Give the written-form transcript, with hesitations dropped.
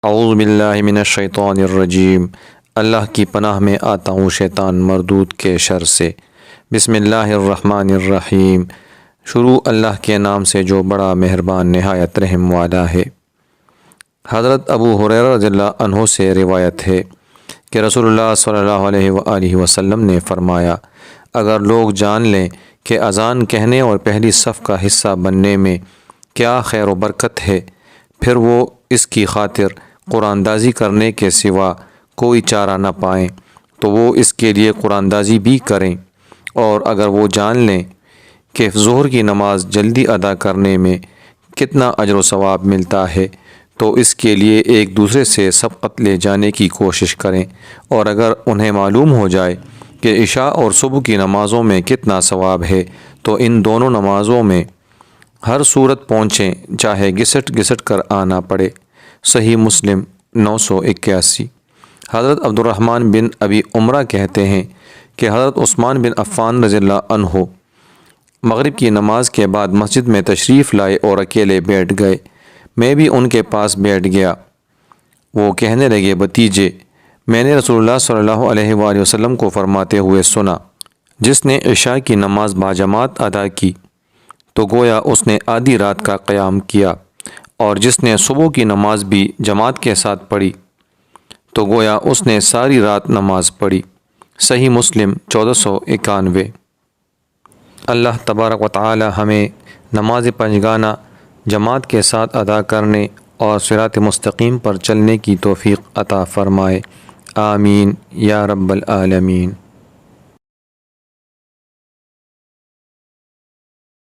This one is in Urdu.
اعوذ باللہ من الشیطان الرجیم۔ اللہ کی پناہ میں آتا ہوں شیطان مردود کے شر سے۔ بسم اللہ الرحمن الرحیم۔ شروع اللہ کے نام سے جو بڑا مہربان نہایت رحم والا ہے۔ حضرت ابو ہریرہ رضی اللہ عنہ سے روایت ہے کہ رسول اللہ صلی اللہ علیہ وآلہ وسلم نے فرمایا، اگر لوگ جان لیں کہ اذان کہنے اور پہلی صف کا حصہ بننے میں کیا خیر و برکت ہے، پھر وہ اس کی خاطر قرآن دازی کرنے کے سوا کوئی چارہ نہ پائیں تو وہ اس کے لیے قرآن دازی بھی کریں، اور اگر وہ جان لیں کہ ظہر کی نماز جلدی ادا کرنے میں کتنا اجر و ثواب ملتا ہے تو اس کے لیے ایک دوسرے سے سبقت لے جانے کی کوشش کریں، اور اگر انہیں معلوم ہو جائے کہ عشاء اور صبح کی نمازوں میں کتنا ثواب ہے تو ان دونوں نمازوں میں ہر صورت پہنچیں، چاہے گھسٹ گھسٹ کر آنا پڑے۔ صحیح مسلم 981۔ حضرت عبد الرحمن بن ابی عمرہ کہتے ہیں کہ حضرت عثمان بن عفان رضی اللہ عنہ مغرب کی نماز کے بعد مسجد میں تشریف لائے اور اکیلے بیٹھ گئے۔ میں بھی ان کے پاس بیٹھ گیا۔ وہ کہنے لگے، بھتیجے، میں نے رسول اللہ صلی اللہ علیہ وآلہ وسلم کو فرماتے ہوئے سنا، جس نے عشاء کی نماز باجماعت ادا کی تو گویا اس نے آدھی رات کا قیام کیا، اور جس نے صبح کی نماز بھی جماعت کے ساتھ پڑھی تو گویا اس نے ساری رات نماز پڑھی۔ صحیح مسلم 1491۔ اللہ تبارک و تعالی ہمیں نماز پنجگانہ جماعت کے ساتھ ادا کرنے اور صراط مستقیم پر چلنے کی توفیق عطا فرمائے۔ آمین یا رب العالمین۔